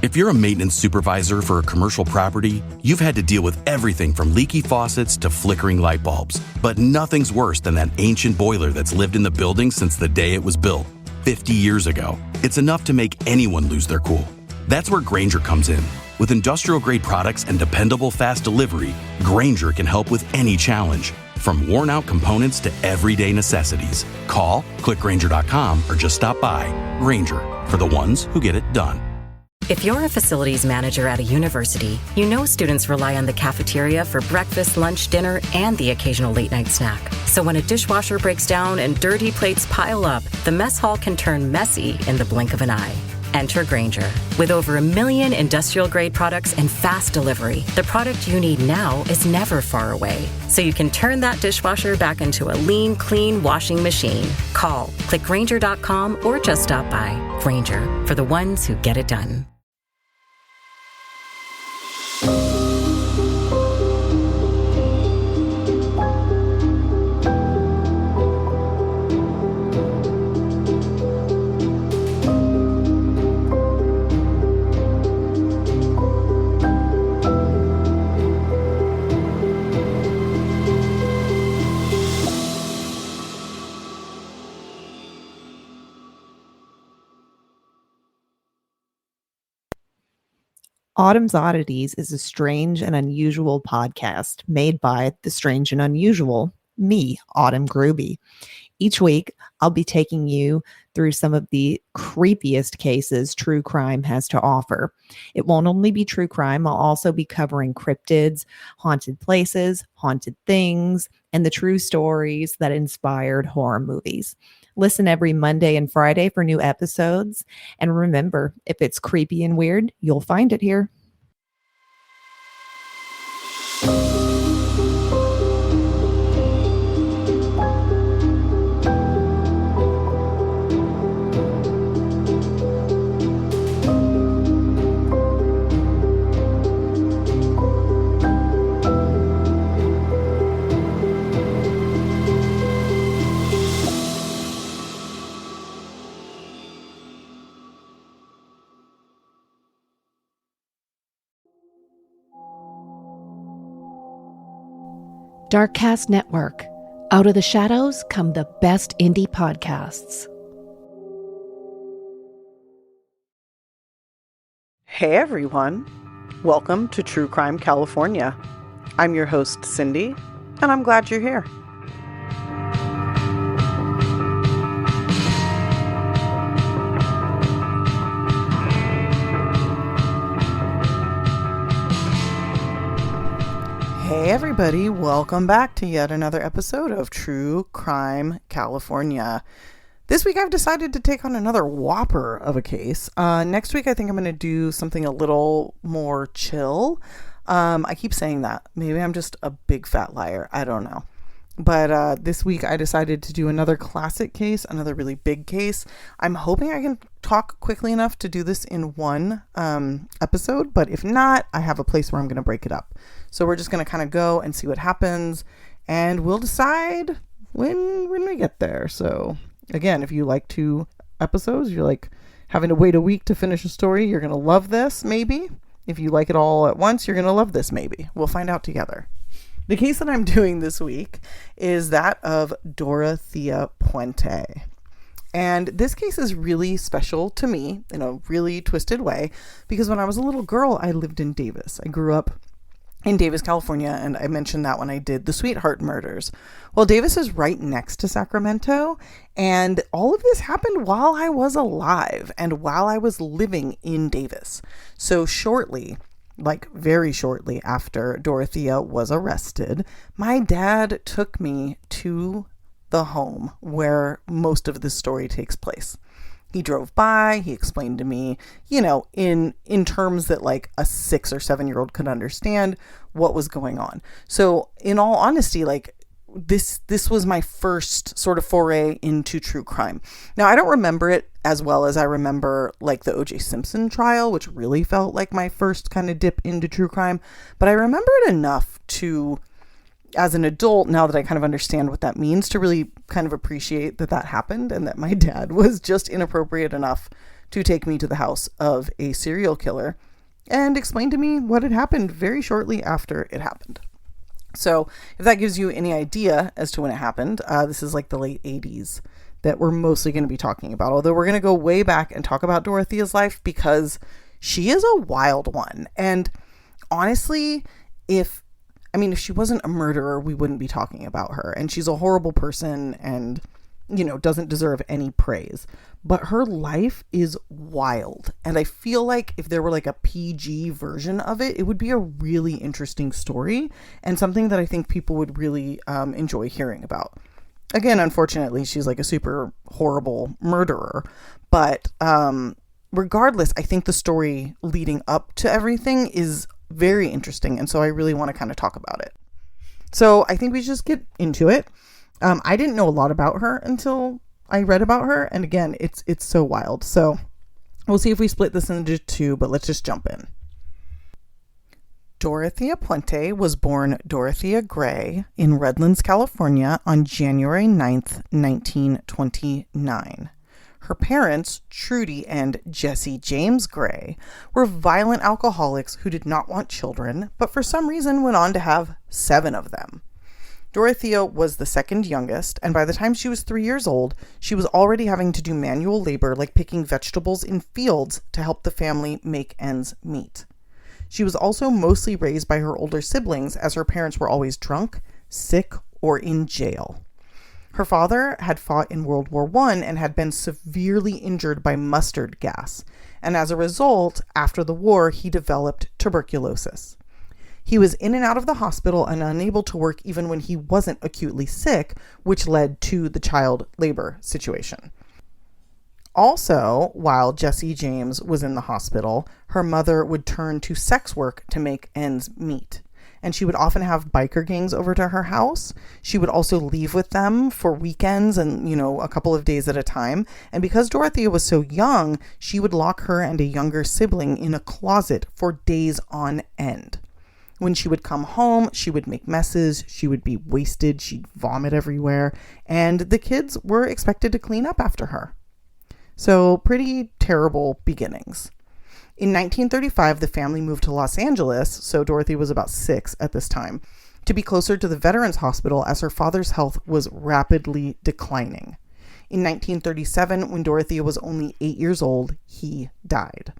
If you're a maintenance supervisor for a commercial property, you've had to deal with everything from leaky faucets to flickering light bulbs. But nothing's worse than that ancient boiler that's lived in the building since the day it was built, 50 years ago. It's enough to make anyone lose their cool. That's where Grainger comes in. With industrial-grade products and dependable fast delivery, Grainger can help with any challenge, from worn-out components to everyday necessities. Call, click Grainger.com, or just stop by. Grainger, for the ones who get it done. If you're a facilities manager at a university, you know students rely on the cafeteria for breakfast, lunch, dinner, and the occasional late-night snack. So when a dishwasher breaks down and dirty plates pile up, the mess hall can turn messy in the blink of an eye. Enter Grainger. With over 1 million industrial-grade products and fast delivery, the product you need now is never far away. So you can turn that dishwasher back into a lean, clean washing machine. Call, click Grainger.com, or just stop by. Grainger, for the ones who get it done. Autumn's Oddities is a strange and unusual podcast made by the strange and unusual, me, Autumn Gruby. Each week, I'll be taking you through some of the creepiest cases true crime has to offer. It won't only be true crime, I'll also be covering cryptids, haunted places, haunted things, and the true stories that inspired horror movies. Listen every Monday and Friday for new episodes. And remember, if it's creepy and weird, you'll find it here. Darkcast Network. Out of the shadows come the best indie podcasts. Hey everyone, welcome to True Crime California. I'm your host Cindy, and I'm glad you're here. Hey everybody, welcome back to yet another episode of True Crime California. This week I've decided to take on another whopper of a case. Next week I think I'm going to do something a little more chill. I keep saying that. Maybe I'm just a big fat liar. I don't know. But this week I decided to do another classic case, another really big case. I'm hoping I can talk quickly enough to do this in one episode, but if not, I have a place where I'm going to break it up. So we're just going to kind of go and see what happens, and we'll decide when we get there. So again, if you like 2 episodes, you're like having to wait a week to finish a story, you're going to love this, maybe. If you like it all at once, you're going to love this, maybe. We'll find out together. The case that I'm doing this week is that of Dorothea Puente. And this case is really special to me in a really twisted way because when I was a little girl, I lived in Davis. I grew up in Davis, California, and I mentioned that when I did the Sweetheart Murders. Well, Davis is right next to Sacramento, and all of this happened while I was alive and while I was living in Davis. So shortly, like very shortly after Dorothea was arrested, my dad took me to the home where most of this story takes place. He drove by, he explained to me, you know, in terms that like a 6 or 7 year old could understand what was going on. So in all honesty, like this was my first sort of foray into true crime. Now, I don't remember it as well as I remember like the O.J. Simpson trial, which really felt like my first kind of dip into true crime, but I remember it enough to, as an adult, now that I kind of understand what that means, to really kind of appreciate that happened and that my dad was just inappropriate enough to take me to the house of a serial killer and explain to me what had happened very shortly after it happened. So if that gives you any idea as to when it happened, this is like the late 80s that we're mostly going to be talking about. Although we're going to go way back and talk about Dorothea's life because she is a wild one. And honestly, if she wasn't a murderer, we wouldn't be talking about her. And she's a horrible person and, doesn't deserve any praise. But her life is wild. And I feel like if there were like a PG version of it, it would be a really interesting story and something that I think people would really enjoy hearing about. Again, unfortunately, she's like a super horrible murderer. But regardless, I think the story leading up to everything is very interesting. And so I really want to kind of talk about it. So I think we should just get into it. I didn't know a lot about her until I read about her. And again, it's so wild. So we'll see if we split this into two, but let's just jump in. Dorothea Puente was born Dorothea Gray in Redlands, California on January 9th, 1929. Her parents, Trudy and Jesse James Gray, were violent alcoholics who did not want children, but for some reason went on to have 7 of them. Dorothea was the second youngest, and by the time she was 3 years old, she was already having to do manual labor like picking vegetables in fields to help the family make ends meet. She was also mostly raised by her older siblings, as her parents were always drunk, sick, or in jail. Her father had fought in World War I and had been severely injured by mustard gas, and as a result, after the war, he developed tuberculosis. He was in and out of the hospital and unable to work even when he wasn't acutely sick, which led to the child labor situation. Also, while Jesse James was in the hospital, her mother would turn to sex work to make ends meet. And she would often have biker gangs over to her house. She would also leave with them for weekends and, a couple of days at a time. And because Dorothea was so young, she would lock her and a younger sibling in a closet for days on end. When she would come home, she would make messes, she would be wasted, she'd vomit everywhere, and the kids were expected to clean up after her. So pretty terrible beginnings. In 1935, the family moved to Los Angeles, so Dorothy was about 6 at this time, to be closer to the Veterans Hospital as her father's health was rapidly declining. In 1937, when Dorothea was only 8 years old, he died.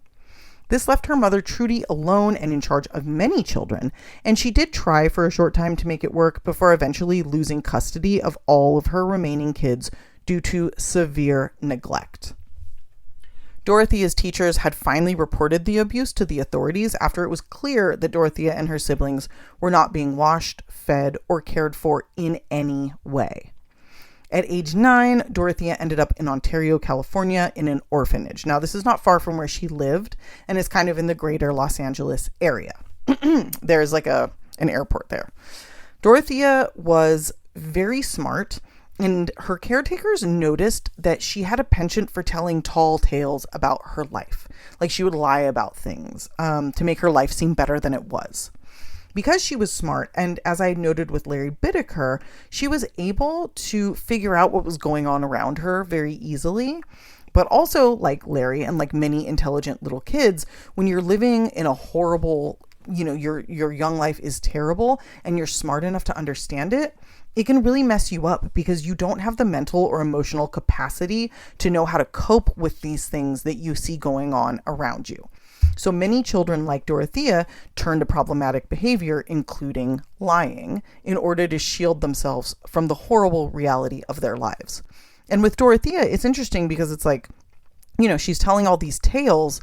This left her mother Trudy alone and in charge of many children, and she did try for a short time to make it work before eventually losing custody of all of her remaining kids due to severe neglect. Dorothea's teachers had finally reported the abuse to the authorities after it was clear that Dorothea and her siblings were not being washed, fed, or cared for in any way. At age 9, Dorothea ended up in Ontario, California, in an orphanage. Now, this is not far from where she lived and is kind of in the greater Los Angeles area. There's like an airport there. Dorothea was very smart, and her caretakers noticed that she had a penchant for telling tall tales about her life. Like she would lie about things to make her life seem better than it was. Because she was smart, and as I noted with Larry Bittaker, she was able to figure out what was going on around her very easily. But also, like Larry and like many intelligent little kids, when you're living in a horrible, your young life is terrible and you're smart enough to understand it, it can really mess you up because you don't have the mental or emotional capacity to know how to cope with these things that you see going on around you. So many children like Dorothea turn to problematic behavior, including lying, in order to shield themselves from the horrible reality of their lives. And with Dorothea, it's interesting because it's like, she's telling all these tales,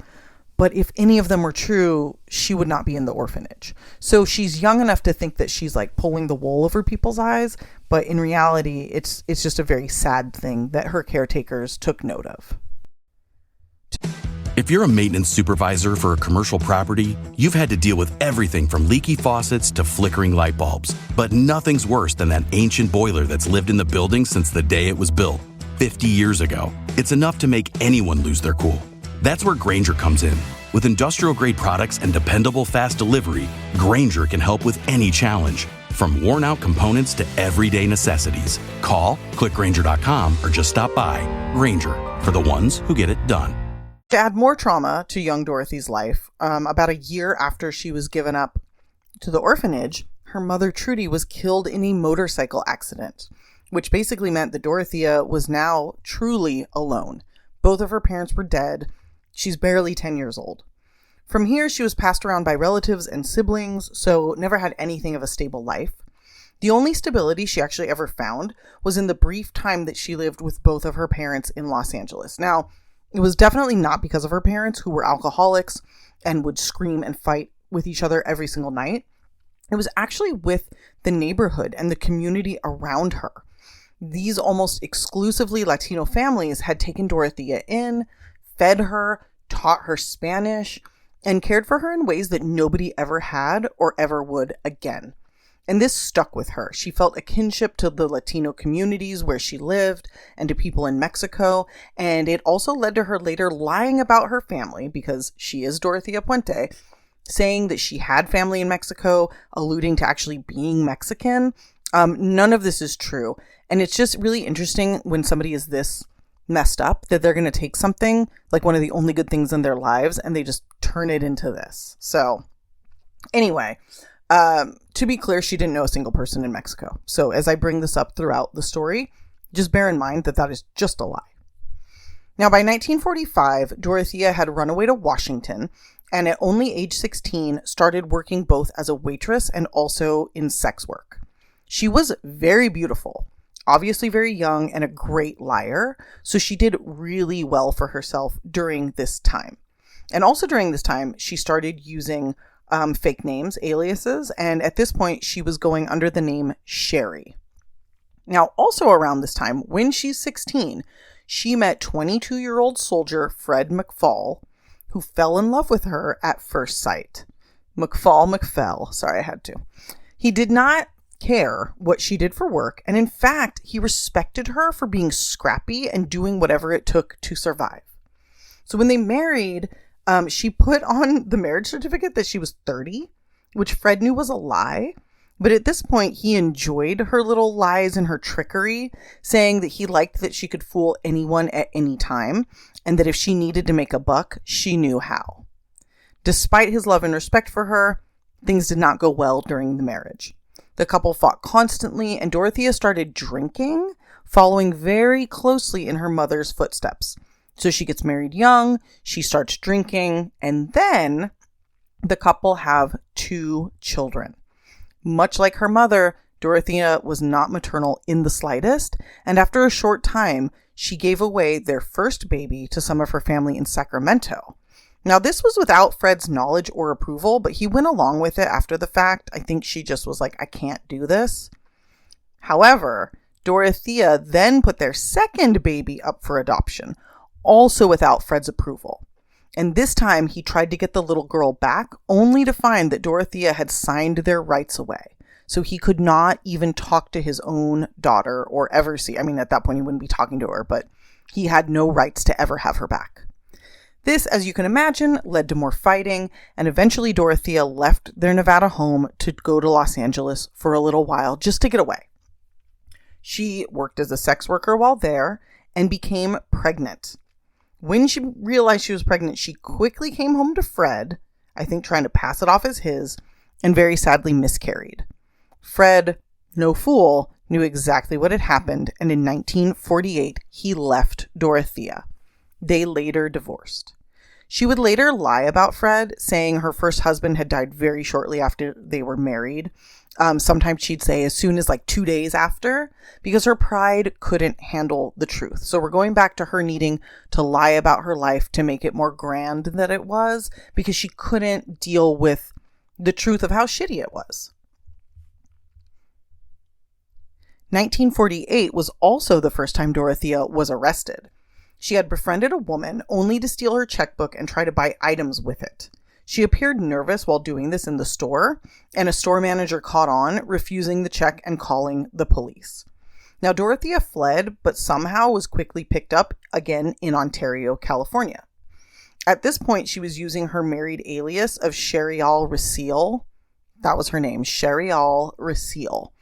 but if any of them were true, she would not be in the orphanage. So she's young enough to think that she's like pulling the wool over people's eyes, but in reality, it's just a very sad thing that her caretakers took note of. If you're a maintenance supervisor for a commercial property, you've had to deal with everything from leaky faucets to flickering light bulbs. But nothing's worse than that ancient boiler that's lived in the building since the day it was built, 50 years ago. It's enough to make anyone lose their cool. That's where Grainger comes in. With industrial-grade products and dependable fast delivery, Grainger can help with any challenge, from worn-out components to everyday necessities. Call, click Grainger.com, or just stop by. Grainger, for the ones who get it done. To add more trauma to young Dorothy's life, about a year after she was given up to the orphanage, her mother Trudy was killed in a motorcycle accident, which basically meant that Dorothea was now truly alone. Both of her parents were dead. She's barely 10 years old. From here, she was passed around by relatives and siblings, so never had anything of a stable life. The only stability she actually ever found was in the brief time that she lived with both of her parents in Los Angeles. Now, it was definitely not because of her parents, who were alcoholics and would scream and fight with each other every single night. It was actually with the neighborhood and the community around her. These almost exclusively Latino families had taken Dorothea in, fed her, taught her Spanish, and cared for her in ways that nobody ever had or ever would again. And this stuck with her. She felt a kinship to the Latino communities where she lived and to people in Mexico. And it also led to her later lying about her family, because she is Dorothea Puente, saying that she had family in Mexico, alluding to actually being Mexican. None of this is true. And it's just really interesting when somebody is this messed up that they're going to take something like one of the only good things in their lives and they just turn it into this. So anyway, to be clear, she didn't know a single person in Mexico. So as I bring this up throughout the story, just bear in mind that that is just a lie. Now, by 1945, Dorothea had run away to Washington and at only age 16 started working both as a waitress and also in sex work. She was very beautiful, obviously very young, and a great liar, so she did really well for herself during this time. And also during this time, she started using fake names, aliases, and at this point, she was going under the name Sherry. Now, also around this time, when she's 16, she met 22-year-old soldier Fred McFall, who fell in love with her at first sight. McFell, sorry, I had to. He did not care what she did for work, and in fact, he respected her for being scrappy and doing whatever it took to survive. So when they married, she put on the marriage certificate that she was 30, which Fred knew was a lie. But at this point, he enjoyed her little lies and her trickery, saying that he liked that she could fool anyone at any time, and that if she needed to make a buck, she knew how. Despite his love and respect for her, things did not go well during the marriage. The couple fought constantly, and Dorothea started drinking, following very closely in her mother's footsteps. So she gets married young, she starts drinking, and then the couple have 2 children. Much like her mother, Dorothea was not maternal in the slightest, and after a short time, she gave away their first baby to some of her family in Sacramento. Now, this was without Fred's knowledge or approval, but he went along with it after the fact. I think she just was like, I can't do this. However, Dorothea then put their second baby up for adoption, also without Fred's approval. And this time he tried to get the little girl back, only to find that Dorothea had signed their rights away. So he could not even talk to his own daughter or ever see. I mean, at that point he wouldn't be talking to her, but he had no rights to ever have her back. This, as you can imagine, led to more fighting, and eventually Dorothea left their Nevada home to go to Los Angeles for a little while just to get away. She worked as a sex worker while there and became pregnant. When she realized she was pregnant, she quickly came home to Fred, I think trying to pass it off as his, and very sadly miscarried. Fred, no fool, knew exactly what had happened, and in 1948, he left Dorothea. They later divorced. She would later lie about Fred, saying her first husband had died very shortly after they were married. Sometimes she'd say as soon as like 2 days after, because her pride couldn't handle the truth. So we're going back to her needing to lie about her life to make it more grand than it was, because she couldn't deal with the truth of how shitty it was. 1948 was also the first time Dorothea was arrested. She had befriended a woman only to steal her checkbook and try to buy items with it. She appeared nervous while doing this in the store, and a store manager caught on, refusing the check and calling the police. Now, Dorothea fled, but somehow was quickly picked up again in Ontario, California. At this point, she was using her married alias of Cheryl Racile. That was her name, Cheryl Racile.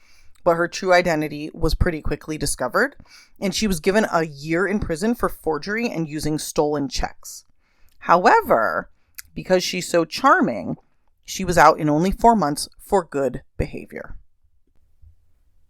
But her true identity was pretty quickly discovered, and she was given a year in prison for forgery and using stolen checks. However, because she's so charming, she was out in only 4 months for good behavior.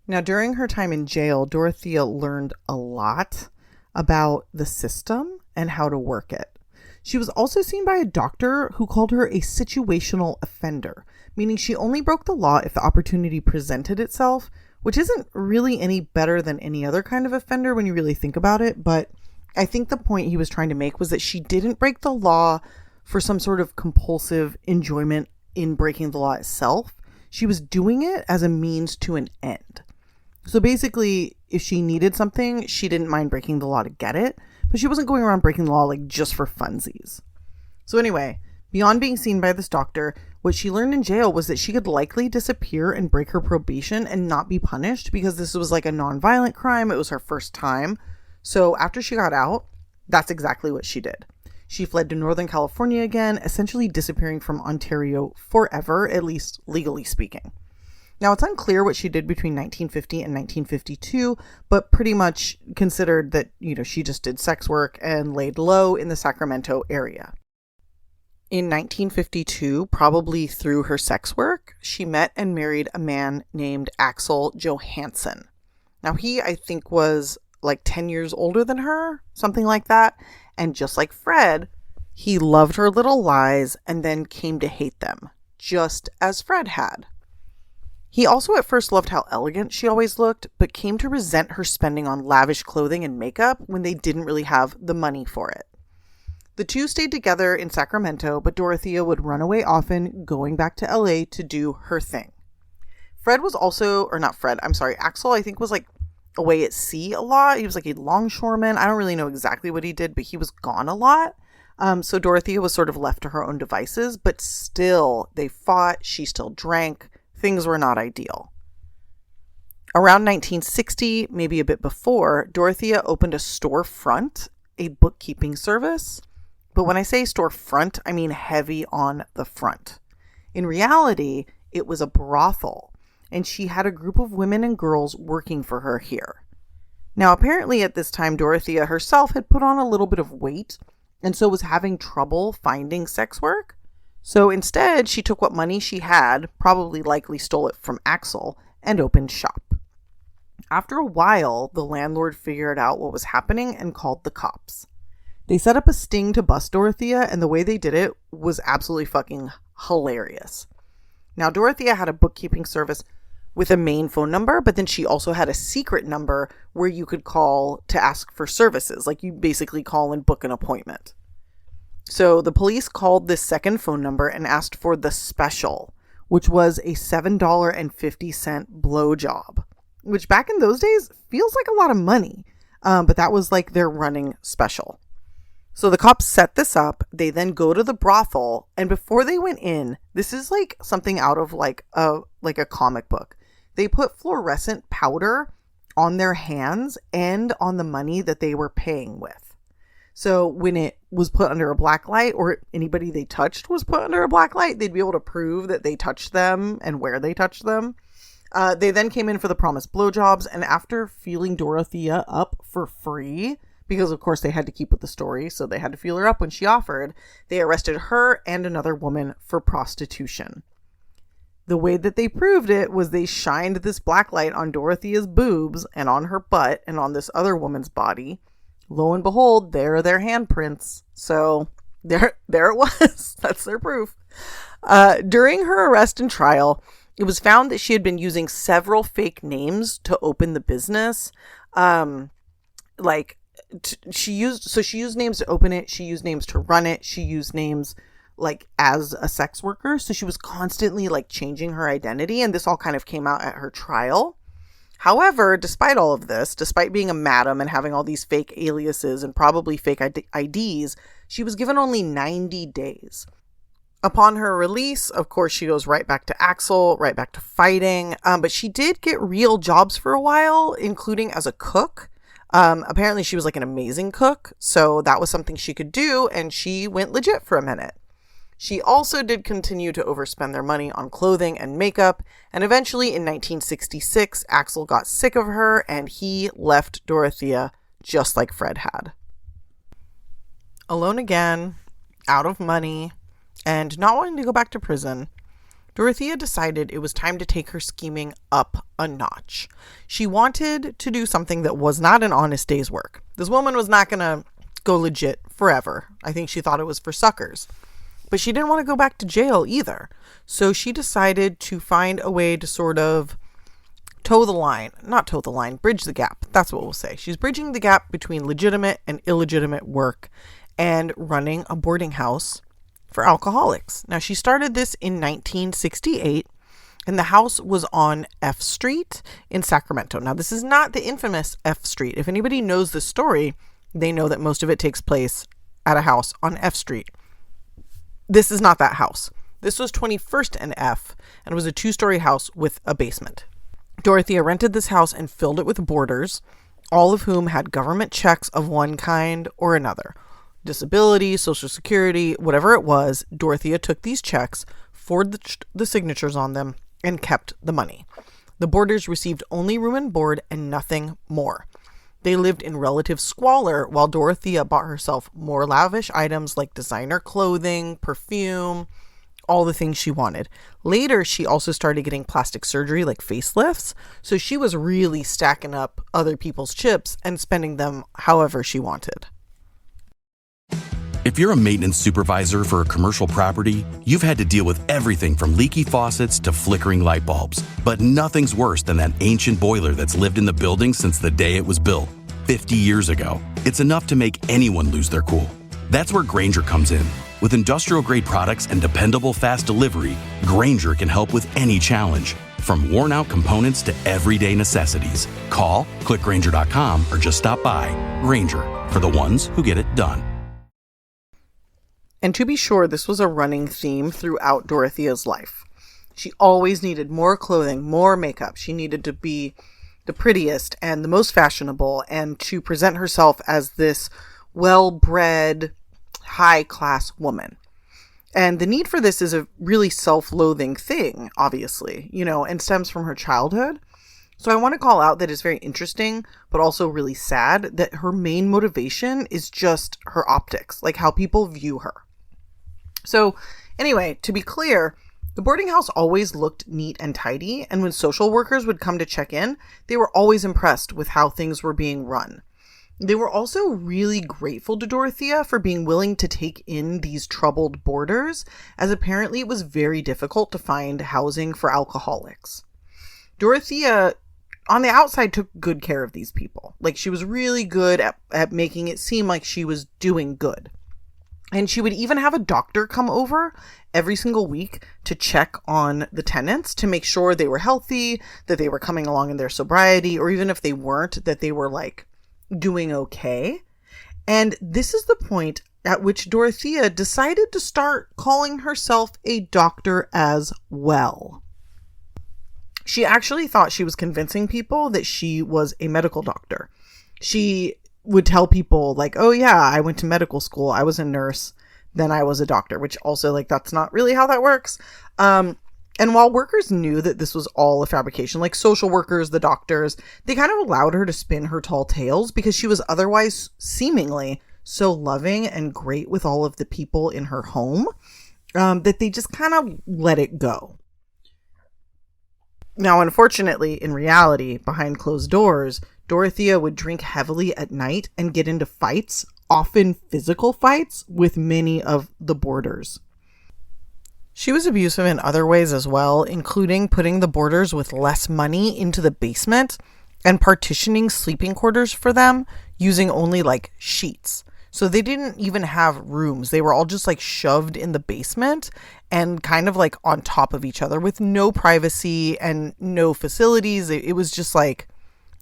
Now, during her time in jail, Dorothea learned a lot about the system and how to work it. She was also seen by a doctor who called her a situational offender, meaning she only broke the law if the opportunity presented itself, which isn't really any better than any other kind of offender when you really think about it. But I think the point he was trying to make was that she didn't break the law for some sort of compulsive enjoyment in breaking the law itself. She was doing it as a means to an end. So basically, if she needed something, she didn't mind breaking the law to get it, but she wasn't going around breaking the law like just for funsies. So anyway, beyond being seen by this doctor, what she learned in jail was that she could likely disappear and break her probation and not be punished because this was like a non-violent crime. It was her first time. So after she got out, that's exactly what she did. She fled to Northern California again, essentially disappearing from Ontario forever, at least legally speaking. Now, it's unclear what she did between 1950 and 1952, but pretty much considered that, she just did sex work and laid low in the Sacramento area. In 1952, probably through her sex work, she met and married a man named Axel Johansson. Now, he, I think, was like 10 years older than her, something like that. And just like Fred, he loved her little lies and then came to hate them, just as Fred had. He also at first loved how elegant she always looked, but came to resent her spending on lavish clothing and makeup when they didn't really have the money for it. The two stayed together in Sacramento, but Dorothea would run away often, going back to LA to do her thing. Axel, I think, was like away at sea a lot. He was like a longshoreman. I don't really know exactly what he did, but he was gone a lot. So Dorothea was sort of left to her own devices, but still, they fought. She still drank. Things were not ideal. Around 1960, maybe a bit before, Dorothea opened a storefront, a bookkeeping service. But when I say storefront, I mean heavy on the front. In reality, it was a brothel, and she had a group of women and girls working for her here. Now, apparently at this time, Dorothea herself had put on a little bit of weight, and so was having trouble finding sex work. So instead, she took what money she had, probably likely stole it from Axel, and opened shop. After a while, the landlord figured out what was happening and called the cops. They set up a sting to bust Dorothea, and the way they did it was absolutely fucking hilarious. Now, Dorothea had a bookkeeping service with a main phone number, but then she also had a secret number where you could call to ask for services. Like, you basically call and book an appointment. So the police called this second phone number and asked for the special, which was a $7.50 blowjob, which back in those days feels like a lot of money. But that was like their running special. So the cops set this up. They then go to the brothel, and before they went in, this is like something out of like a comic book. They put fluorescent powder on their hands and on the money that they were paying with. So when it was put under a black light, or anybody they touched was put under a black light, they'd be able to prove that they touched them and where they touched them. They then came in for the promised blowjobs, and after feeling Dorothea up for free, because of course they had to keep with the story, so they had to feel her up when she offered, they arrested her and another woman for prostitution. The way that they proved it was they shined this black light on Dorothea's boobs and on her butt and on this other woman's body. Lo and behold, there are their handprints. So there it was. That's their proof. During her arrest and trial, it was found that she had been using several fake names to open the business. She used names to open it. She used names to run it. She used names like as a sex worker. So she was constantly like changing her identity. And this all kind of came out at her trial. However, despite all of this, despite being a madam and having all these fake aliases and probably fake IDs, she was given only 90 days. Upon her release, of course, she goes right back to Axel, right back to fighting. But she did get real jobs for a while, including as a cook. Apparently, she was like an amazing cook. So that was something she could do. And she went legit for a minute. She also did continue to overspend their money on clothing and makeup, and eventually in 1966, Axel got sick of her and he left Dorothea just like Fred had. Alone again, out of money, and not wanting to go back to prison, Dorothea decided it was time to take her scheming up a notch. She wanted to do something that was not an honest day's work. This woman was not going to go legit forever. I think she thought it was for suckers. But she didn't want to go back to jail either. So she decided to find a way to sort of bridge the gap. That's what we'll say. She's bridging the gap between legitimate and illegitimate work and running a boarding house for alcoholics. Now, she started this in 1968, and the house was on F Street in Sacramento. Now, this is not the infamous F Street. If anybody knows the story, they know that most of it takes place at a house on F Street. This is not that house. This was 21st and F, and it was a 2-story house with a basement. Dorothea rented this house and filled it with boarders, all of whom had government checks of one kind or another. Disability, Social Security, whatever it was, Dorothea took these checks, forged the signatures on them, and kept the money. The boarders received only room and board and nothing more. They lived in relative squalor while Dorothea bought herself more lavish items like designer clothing, perfume, all the things she wanted. Later, she also started getting plastic surgery like facelifts, so she was really stacking up other people's chips and spending them however she wanted. If you're a maintenance supervisor for a commercial property, you've had to deal with everything from leaky faucets to flickering light bulbs. But nothing's worse than that ancient boiler that's lived in the building since the day it was built, 50 years ago. It's enough to make anyone lose their cool. That's where Grainger comes in. With industrial-grade products and dependable fast delivery, Grainger can help with any challenge, from worn-out components to everyday necessities. Call, click Grainger.com, or just stop by. Grainger, for the ones who get it done. And to be sure, this was a running theme throughout Dorothea's life. She always needed more clothing, more makeup. She needed to be the prettiest and the most fashionable, and to present herself as this well-bred, high-class woman. And the need for this is a really self-loathing thing, obviously, and stems from her childhood. So I want to call out that it's very interesting, but also really sad that her main motivation is just her optics, like how people view her. So anyway, to be clear, the boarding house always looked neat and tidy, and when social workers would come to check in, they were always impressed with how things were being run. They were also really grateful to Dorothea for being willing to take in these troubled boarders, as apparently it was very difficult to find housing for alcoholics. Dorothea, on the outside, took good care of these people. Like, she was really good at making it seem like she was doing good. And she would even have a doctor come over every single week to check on the tenants to make sure they were healthy, that they were coming along in their sobriety, or even if they weren't, that they were like doing okay. And this is the point at which Dorothea decided to start calling herself a doctor as well. She actually thought she was convincing people that she was a medical doctor. She would tell people like, oh yeah, I went to medical school, I was a nurse, then I was a doctor, which also like, that's not really how that works. And while workers knew that this was all a fabrication, like social workers, the doctors, they kind of allowed her to spin her tall tales because she was otherwise seemingly so loving and great with all of the people in her home, that they just kind of let it go. Now, unfortunately, in reality, behind closed doors, Dorothea would drink heavily at night and get into fights, often physical fights, with many of the boarders. She was abusive in other ways as well, including putting the boarders with less money into the basement and partitioning sleeping quarters for them using only like sheets. So they didn't even have rooms. They were all just like shoved in the basement and kind of like on top of each other with no privacy and no facilities. It was just like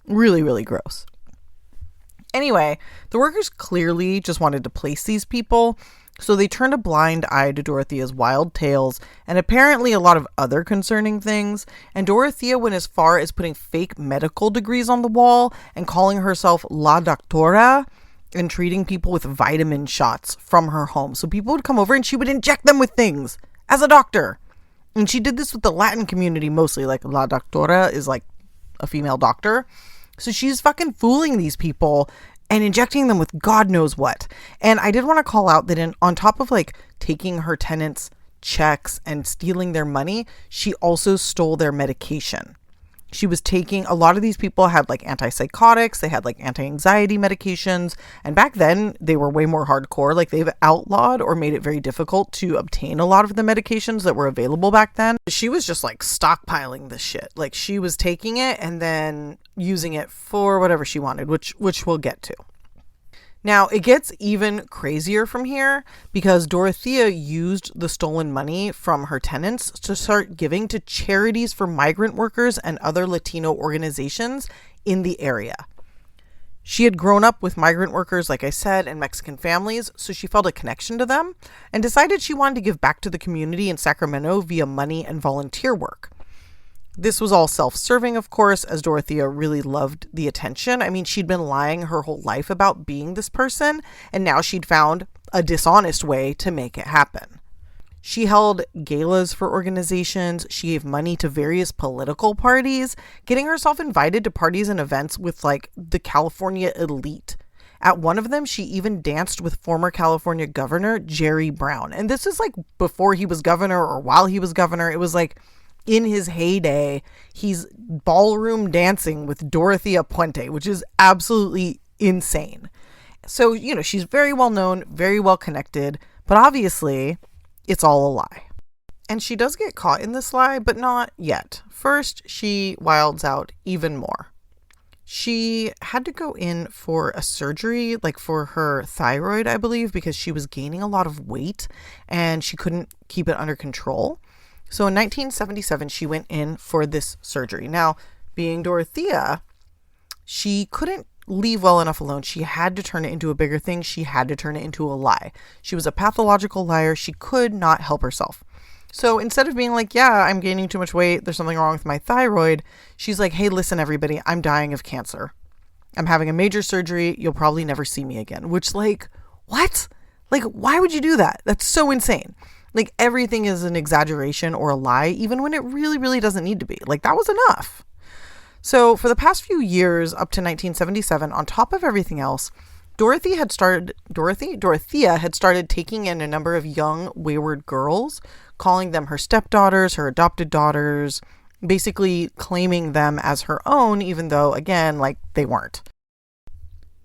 really, really gross. Anyway, the workers clearly just wanted to place these people, so they turned a blind eye to Dorothea's wild tales and apparently a lot of other concerning things, and Dorothea went as far as putting fake medical degrees on the wall and calling herself La Doctora and treating people with vitamin shots from her home. So people would come over and she would inject them with things as a doctor. And she did this with the Latin community mostly, like La Doctora is like a female doctor. So she's fucking fooling these people and injecting them with God knows what. And I did want to call out that on top of like taking her tenants' checks and stealing their money, she also stole their medication. She was taking, a lot of these people had like antipsychotics, they had like anti-anxiety medications, and back then they were way more hardcore. Like they've outlawed or made it very difficult to obtain a lot of the medications that were available back then. She was just like stockpiling this shit. Like she was taking it and then using it for whatever she wanted, which we'll get to. Now, it gets even crazier from here because Dorothea used the stolen money from her tenants to start giving to charities for migrant workers and other Latino organizations in the area. She had grown up with migrant workers, like I said, and Mexican families, so she felt a connection to them and decided she wanted to give back to the community in Sacramento via money and volunteer work. This was all self-serving, of course, as Dorothea really loved the attention. I mean, she'd been lying her whole life about being this person, and now she'd found a dishonest way to make it happen. She held galas for organizations. She gave money to various political parties, getting herself invited to parties and events with, like, the California elite. At one of them, she even danced with former California Governor Jerry Brown. And this is, like, before he was governor or while he was governor. It was, like, in his heyday, he's ballroom dancing with Dorothea Puente, which is absolutely insane. So, you know, she's very well known, very well connected, but obviously it's all a lie. And she does get caught in this lie, but not yet. First, she wilds out even more. She had to go in for a surgery, like for her thyroid, I believe, because she was gaining a lot of weight and she couldn't keep it under control. So in 1977, she went in for this surgery. Now, being Dorothea, she couldn't leave well enough alone. She had to turn it into a bigger thing. She had to turn it into a lie. She was a pathological liar. She could not help herself. So instead of being like, yeah, I'm gaining too much weight, there's something wrong with my thyroid, she's like, hey, listen, everybody, I'm dying of cancer. I'm having a major surgery. You'll probably never see me again. Which, like, what? Like, why would you do that? That's so insane. Like, everything is an exaggeration or a lie, even when it really, really doesn't need to be. Like, that was enough. So for the past few years, up to 1977, on top of everything else, Dorothea had started taking in a number of young, wayward girls, calling them her stepdaughters, her adopted daughters, basically claiming them as her own, even though, again, like, they weren't.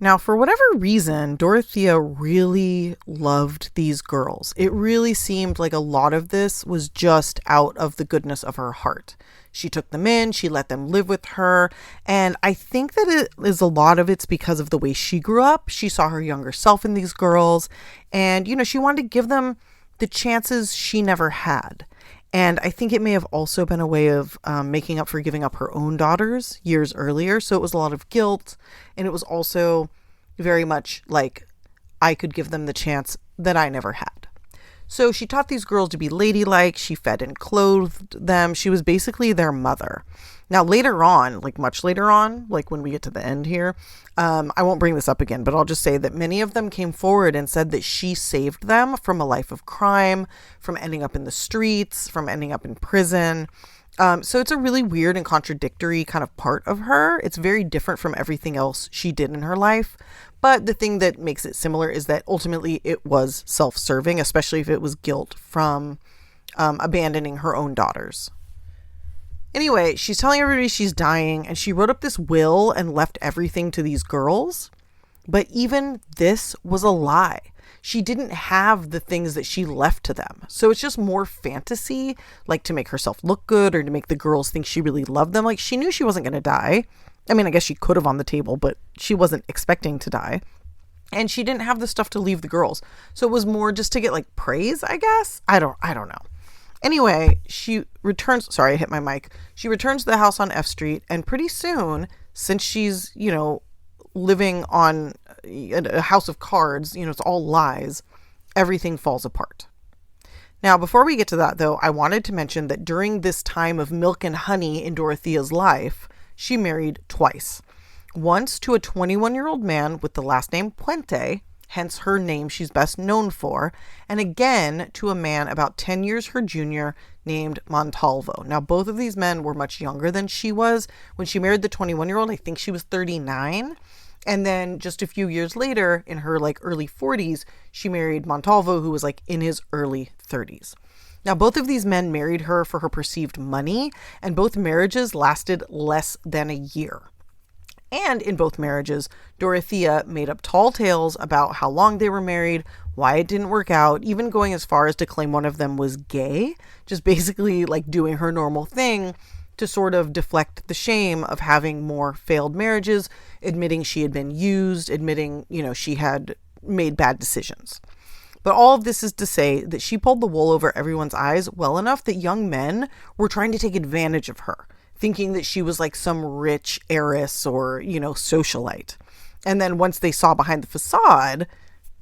Now, for whatever reason, Dorothea really loved these girls. It really seemed like a lot of this was just out of the goodness of her heart. She took them in, she let them live with her, and I think that it is a lot of it's because of the way she grew up. She saw her younger self in these girls, and, you know, she wanted to give them the chances she never had. And I think it may have also been a way of making up for giving up her own daughters years earlier. So it was a lot of guilt. And it was also very much like I could give them the chance that I never had. So she taught these girls to be ladylike. She fed and clothed them. She was basically their mother. Now, later on, like much later on, like when we get to the end here, I won't bring this up again, but I'll just say that many of them came forward and said that she saved them from a life of crime, from ending up in the streets, from ending up in prison. So it's a really weird and contradictory kind of part of her. It's very different from everything else she did in her life. But the thing that makes it similar is that ultimately it was self-serving, especially if it was guilt from abandoning her own daughters. Anyway, she's telling everybody she's dying, and she wrote up this will and left everything to these girls. But even this was a lie. She didn't have the things that she left to them. So it's just more fantasy, like to make herself look good or to make the girls think she really loved them. Like, she knew she wasn't going to die. I mean, I guess she could have on the table, but she wasn't expecting to die. And she didn't have the stuff to leave the girls. So it was more just to get like praise, I guess. I don't know. Anyway, she returns, sorry, I hit my mic. She returns to the house on F Street, and pretty soon, since she's, you know, living on a house of cards, you know, it's all lies, everything falls apart. Now, before we get to that, though, I wanted to mention that during this time of milk and honey in Dorothea's life, she married twice. Once to a 21-year-old man with the last name Puente, hence her name she's best known for, and again to a man about 10 years her junior named Montalvo. Now, both of these men were much younger than she was. When she married the 21-year-old, I think she was 39. And then just a few years later, in her early 40s, she married Montalvo, who was in his early 30s. Now, both of these men married her for her perceived money, and both marriages lasted less than a year. And in both marriages, Dorothea made up tall tales about how long they were married, why it didn't work out, even going as far as to claim one of them was gay, just basically doing her normal thing to sort of deflect the shame of having more failed marriages, admitting she had been used, admitting, she had made bad decisions. But all of this is to say that she pulled the wool over everyone's eyes well enough that young men were trying to take advantage of her, thinking that she was some rich heiress or, socialite. And then once they saw behind the facade,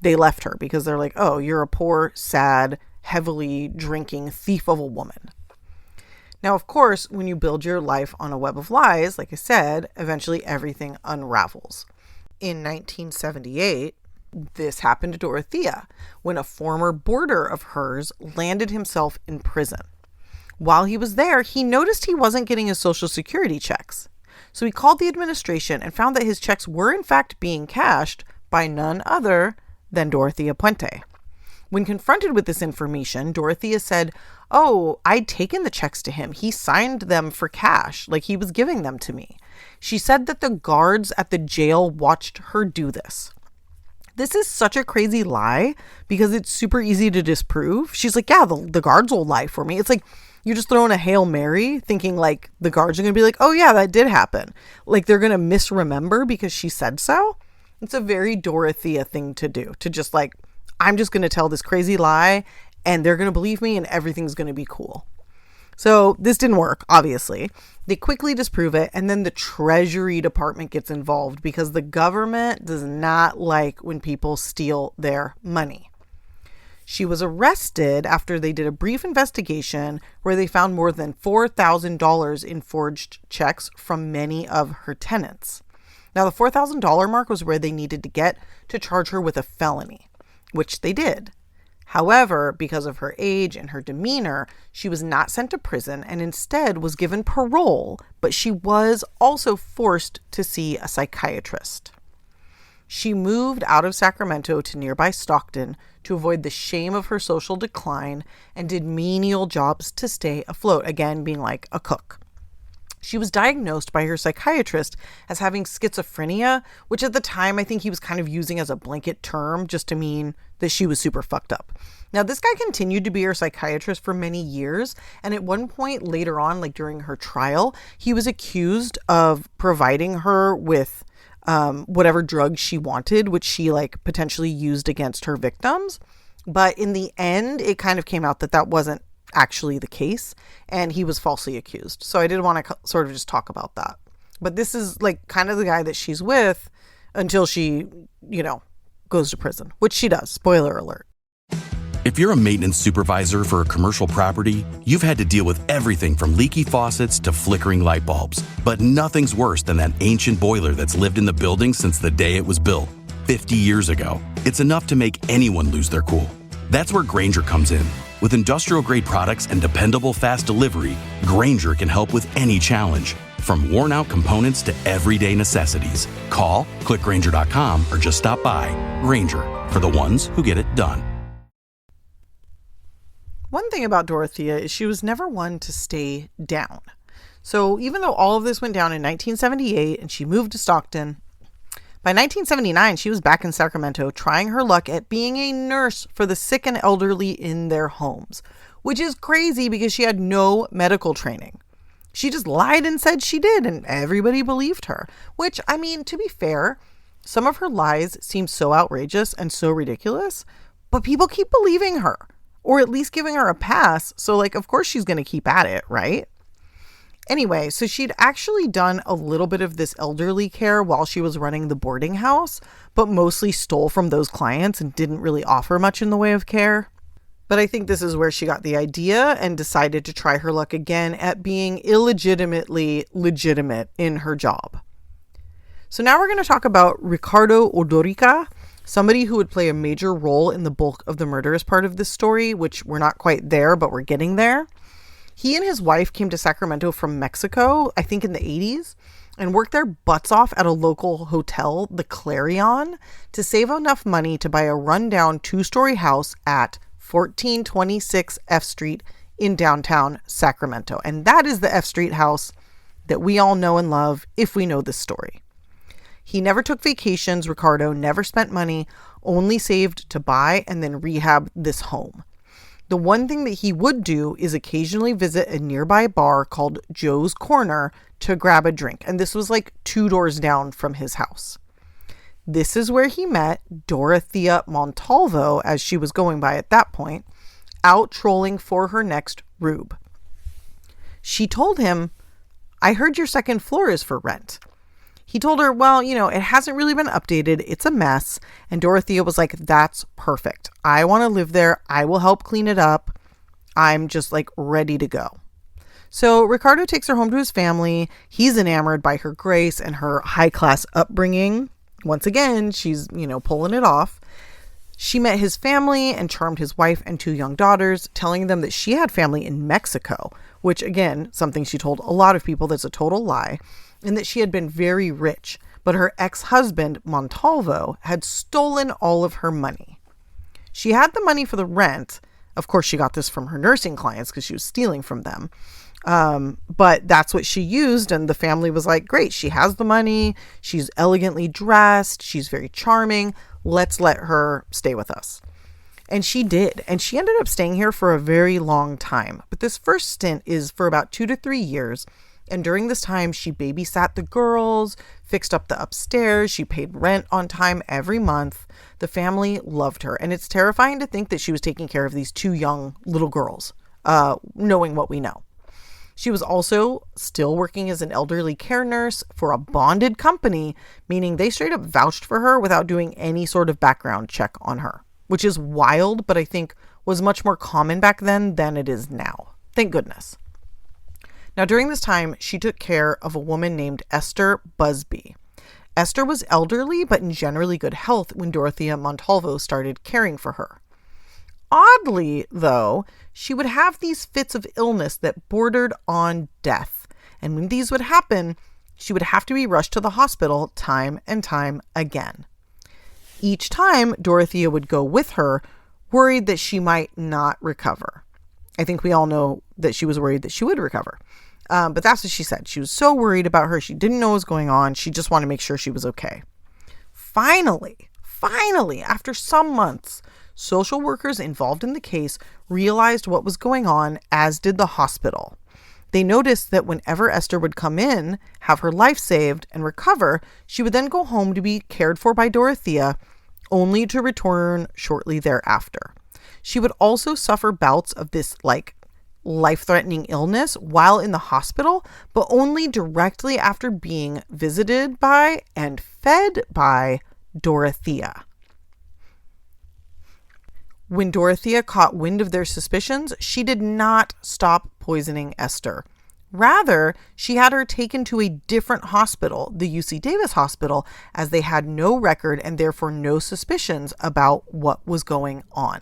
they left her because they're like, oh, you're a poor, sad, heavily drinking thief of a woman. Now, of course, when you build your life on a web of lies, like I said, eventually everything unravels. In 1978, this happened to Dorothea when a former boarder of hers landed himself in prison. While he was there, he noticed he wasn't getting his Social Security checks. So he called the administration and found that his checks were in fact being cashed by none other than Dorothea Puente. When confronted with this information, Dorothea said, oh, I'd taken the checks to him. He signed them for cash, like he was giving them to me. She said that the guards at the jail watched her do this. This is such a crazy lie because it's super easy to disprove. She's like, yeah, the guards will lie for me. It's like you're just throwing a Hail Mary thinking the guards are going to be like, oh yeah, that did happen. They're going to misremember because she said so. It's a very Dorothea thing to do, to just I'm just going to tell this crazy lie and they're going to believe me and everything's going to be cool. So this didn't work, obviously. They quickly disprove it, and then the Treasury Department gets involved because the government does not like when people steal their money. She was arrested after they did a brief investigation where they found more than $4,000 in forged checks from many of her tenants. Now, the $4,000 mark was where they needed to get to charge her with a felony, which they did. However, because of her age and her demeanor, she was not sent to prison and instead was given parole, but she was also forced to see a psychiatrist. She moved out of Sacramento to nearby Stockton to avoid the shame of her social decline and did menial jobs to stay afloat, again being like a cook. She was diagnosed by her psychiatrist as having schizophrenia, which at the time I think he was kind of using as a blanket term just to mean that she was super fucked up. Now, this guy continued to be her psychiatrist for many years, and at one point later on, during her trial, he was accused of providing her with whatever drugs she wanted, which she potentially used against her victims. But in the end, it kind of came out that wasn't actually the case, and he was falsely accused. So I did want to sort of just talk about that. But this is kind of the guy that she's with until she, goes to prison, which she does. Spoiler alert. If you're a maintenance supervisor for a commercial property, you've had to deal with everything from leaky faucets to flickering light bulbs. But nothing's worse than that ancient boiler that's lived in the building since the day it was built, 50 years ago. It's enough to make anyone lose their cool. That's where Grainger comes in. With industrial-grade products and dependable fast delivery, Grainger can help with any challenge, from worn-out components to everyday necessities. Call, click Grainger.com, or just stop by. Grainger, for the ones who get it done. One thing about Dorothea is she was never one to stay down. So even though all of this went down in 1978 and she moved to Stockton, by 1979, she was back in Sacramento trying her luck at being a nurse for the sick and elderly in their homes, which is crazy because she had no medical training. She just lied and said she did, and everybody believed her, which, I mean, to be fair, some of her lies seem so outrageous and so ridiculous, but people keep believing her, or at least giving her a pass, so of course she's going to keep at it, right? Anyway, so she'd actually done a little bit of this elderly care while she was running the boarding house, but mostly stole from those clients and didn't really offer much in the way of care. But I think this is where she got the idea and decided to try her luck again at being illegitimately legitimate in her job. So now we're going to talk about Ricardo Ordorica, somebody who would play a major role in the bulk of the murderous part of this story, which we're not quite there, but we're getting there. He and his wife came to Sacramento from Mexico, I think in the 80s, and worked their butts off at a local hotel, the Clarion, to save enough money to buy a rundown 2-story house at 1426 F Street in downtown Sacramento. And that is the F Street house that we all know and love if we know this story. He never took vacations, Ricardo, never spent money, only saved to buy and then rehab this home. The one thing that he would do is occasionally visit a nearby bar called Joe's Corner to grab a drink. And this was like 2 doors down from his house. This is where he met Dorothea Montalvo, as she was going by at that point, out trolling for her next rube. She told him, "I heard your second floor is for rent." He told her, "Well, it hasn't really been updated. It's a mess." And Dorothea was like, "That's perfect. I want to live there. I will help clean it up. I'm just like ready to go." So Ricardo takes her home to his family. He's enamored by her grace and her high-class upbringing. Once again, she's, pulling it off. She met his family and charmed his wife and 2 young daughters, telling them that she had family in Mexico, which, again, something she told a lot of people that's a total lie, and that she had been very rich, but her ex-husband, Montalvo, had stolen all of her money. She had the money for the rent. Of course, she got this from her nursing clients because she was stealing from them. But that's what she used, and the family was like, "Great, she has the money, she's elegantly dressed, she's very charming, let's let her stay with us." And she did, and she ended up staying here for a very long time. But this first stint is for about 2 to 3 years, and during this time, she babysat the girls, fixed up the upstairs, she paid rent on time every month. The family loved her, and it's terrifying to think that she was taking care of these 2 young little girls, knowing what we know. She was also still working as an elderly care nurse for a bonded company, meaning they straight up vouched for her without doing any sort of background check on her, which is wild, but I think was much more common back then than it is now. Thank goodness. Now, during this time, she took care of a woman named Esther Busby. Esther was elderly, but in generally good health when Dorothea Montalvo started caring for her. Oddly, though, she would have these fits of illness that bordered on death. And when these would happen, she would have to be rushed to the hospital time and time again. Each time, Dorothea would go with her, worried that she might not recover. I think we all know that she was worried that she would recover. But that's what she said. She was so worried about her. She didn't know what was going on. She just wanted to make sure she was okay. Finally, after some months, social workers involved in the case realized what was going on, as did the hospital. They noticed that whenever Esther would come in, have her life saved, and recover, she would then go home to be cared for by Dorothea, only to return shortly thereafter. She would also suffer bouts of this life-threatening illness while in the hospital, but only directly after being visited by and fed by Dorothea. When Dorothea caught wind of their suspicions, she did not stop poisoning Esther. Rather, she had her taken to a different hospital, the UC Davis Hospital, as they had no record and therefore no suspicions about what was going on.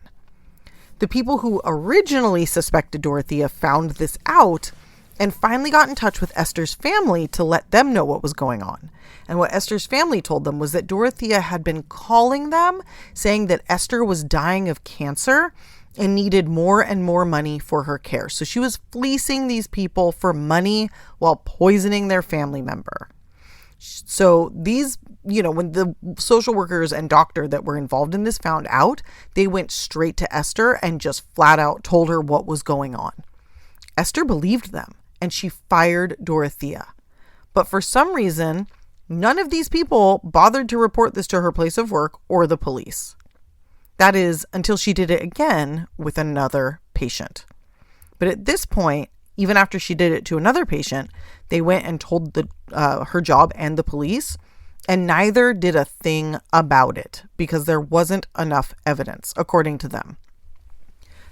The people who originally suspected Dorothea found this out and finally got in touch with Esther's family to let them know what was going on. And what Esther's family told them was that Dorothea had been calling them, saying that Esther was dying of cancer and needed more and more money for her care. So she was fleecing these people for money while poisoning their family member. So these, when the social workers and doctor that were involved in this found out, they went straight to Esther and just flat out told her what was going on. Esther believed them, and she fired Dorothea. But for some reason, none of these people bothered to report this to her place of work or the police. That is, until she did it again with another patient. But at this point, even after she did it to another patient, they went and told her job and the police, and neither did a thing about it because there wasn't enough evidence, according to them.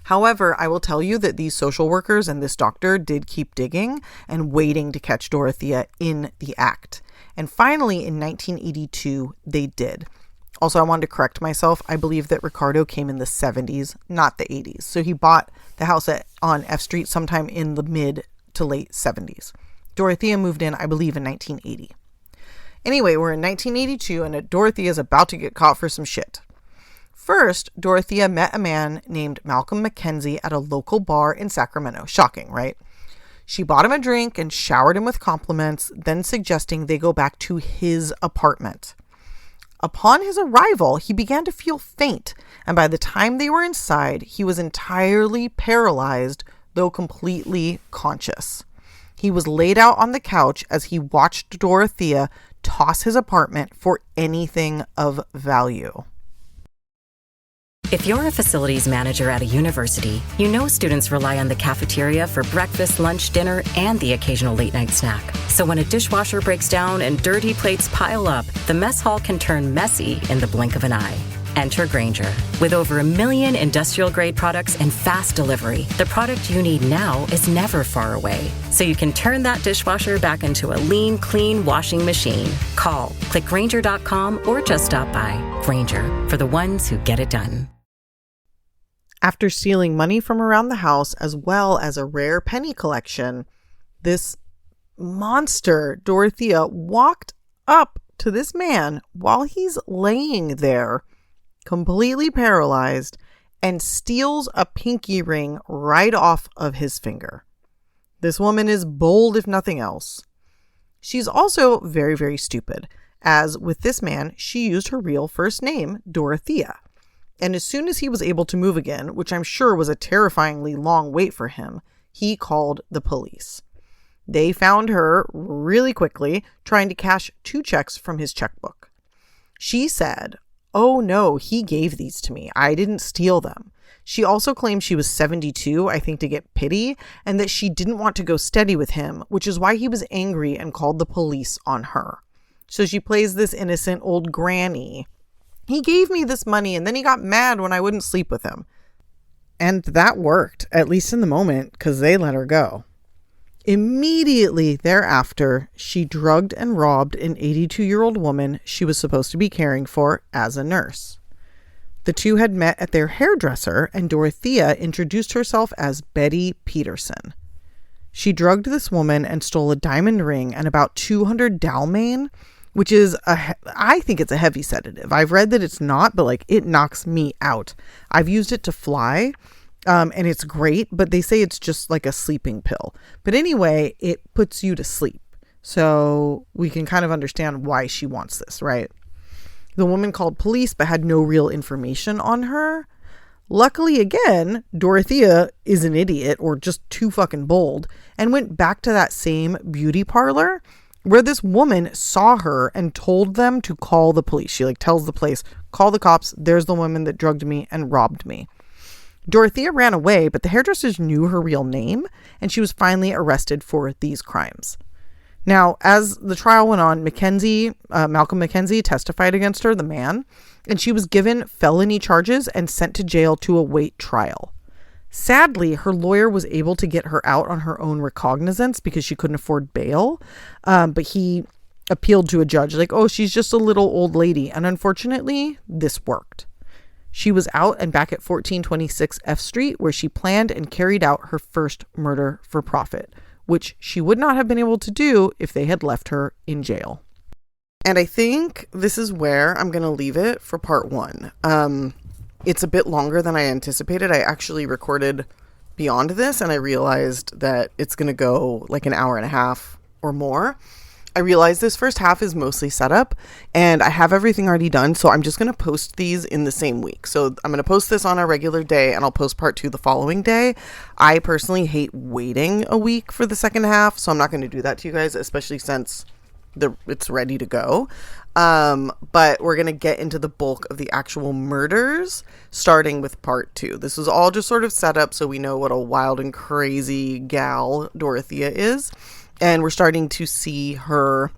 However, I will tell you that these social workers and this doctor did keep digging and waiting to catch Dorothea in the act. And finally, in 1982, they did. Also, I wanted to correct myself. I believe that Ricardo came in the 70s, not the 80s. So he bought the house on F Street sometime in the mid to late 70s. Dorothea moved in, I believe, in 1980. Anyway, we're in 1982 and Dorothea is about to get caught for some shit. First, Dorothea met a man named Malcolm Mackenzie at a local bar in Sacramento. Shocking, right? She bought him a drink and showered him with compliments, then suggesting they go back to his apartment. Upon his arrival, he began to feel faint, and by the time they were inside, he was entirely paralyzed, though completely conscious. He was laid out on the couch as he watched Dorothea toss his apartment for anything of value. If you're a facilities manager at a university, you know students rely on the cafeteria for breakfast, lunch, dinner, and the occasional late-night snack. So when a dishwasher breaks down and dirty plates pile up, the mess hall can turn messy in the blink of an eye. Enter Grainger. With over 1 million industrial-grade products and fast delivery, the product you need now is never far away. So you can turn that dishwasher back into a lean, clean washing machine. Call, click Grainger.com, or just stop by. Grainger, for the ones who get it done. After stealing money from around the house, as well as a rare penny collection, this monster, Dorothea, walked up to this man while he's laying there, completely paralyzed, and steals a pinky ring right off of his finger. This woman is bold, if nothing else. She's also very, very stupid, as with this man, she used her real first name, Dorothea. And as soon as he was able to move again, which I'm sure was a terrifyingly long wait for him, he called the police. They found her really quickly, trying to cash 2 checks from his checkbook. She said, "Oh no, he gave these to me. I didn't steal them." She also claimed she was 72, I think to get pity, and that she didn't want to go steady with him, which is why he was angry and called the police on her. So she plays this innocent old granny. He gave me this money and then he got mad when I wouldn't sleep with him. And that worked, at least in the moment, because they let her go. Immediately thereafter, she drugged and robbed an 82-year-old woman she was supposed to be caring for as a nurse. The two had met at their hairdresser, and Dorothea introduced herself as Betty Peterson. She drugged this woman and stole a diamond ring and about 200 Dalmane, which is, I think it's a heavy sedative. I've read that it's not, but it knocks me out. I've used it to fly, and it's great, but they say it's just like a sleeping pill. But anyway, it puts you to sleep. So we can kind of understand why she wants this, right? The woman called police, but had no real information on her. Luckily, again, Dorothea is an idiot or just too fucking bold and went back to that same beauty parlor where this woman saw her and told them to call the police. She tells the place, "Call the cops. There's the woman that drugged me and robbed me." Dorothea ran away, but the hairdressers knew her real name, and she was finally arrested for these crimes. Now, as the trial went on, Malcolm Mackenzie testified against her, the man, and she was given felony charges and sent to jail to await trial. Sadly, her lawyer was able to get her out on her own recognizance because she couldn't afford bail. But he appealed to a judge oh, she's just a little old lady. And unfortunately, this worked. She was out and back at 1426 F Street, where she planned and carried out her first murder for profit, which she would not have been able to do if they had left her in jail. And I think this is where I'm going to leave it for part 1. It's a bit longer than I anticipated. I actually recorded beyond this and I realized that it's going to go an hour and a half or more. I realized this first half is mostly setup and I have everything already done. So I'm just going to post these in the same week. So I'm going to post this on a regular day and I'll post part 2 the following day. I personally hate waiting a week for the second half. So I'm not going to do that to you guys, especially since it's ready to go. But we're going to get into the bulk of the actual murders, starting with part 2. This was all just sort of set up so we know what a wild and crazy gal Dorothea is. And we're starting to see her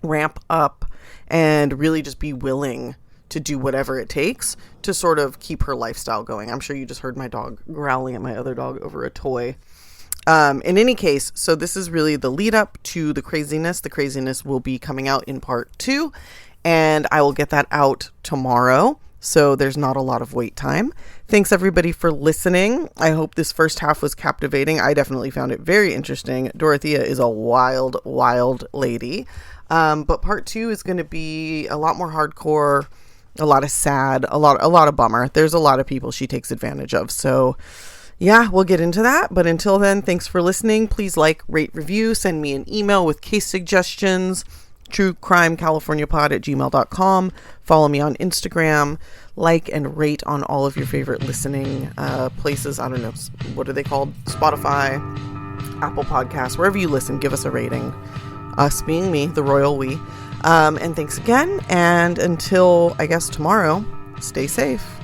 ramp up and really just be willing to do whatever it takes to sort of keep her lifestyle going. I'm sure you just heard my dog growling at my other dog over a toy. In any case, so this is really the lead up to the craziness. The craziness will be coming out in part 2, and I will get that out tomorrow. so there's not a lot of wait time. Thanks everybody for listening. I hope this first half was captivating. I definitely found it very interesting. Dorothea is a wild, wild lady. But part 2 is going to be a lot more hardcore, a lot of sad, a lot of bummer. There's a lot of people she takes advantage of. So yeah, we'll get into that. But until then, thanks for listening. Please like, rate, review, send me an email with case suggestions, truecrimecaliforniapod@gmail.com. Follow me on Instagram. Like and rate on all of your favorite listening places. I don't know, what are they called? Spotify, Apple Podcasts, wherever you listen, give us a rating. Us being me, the royal we. And thanks again. And until, I guess, tomorrow, stay safe.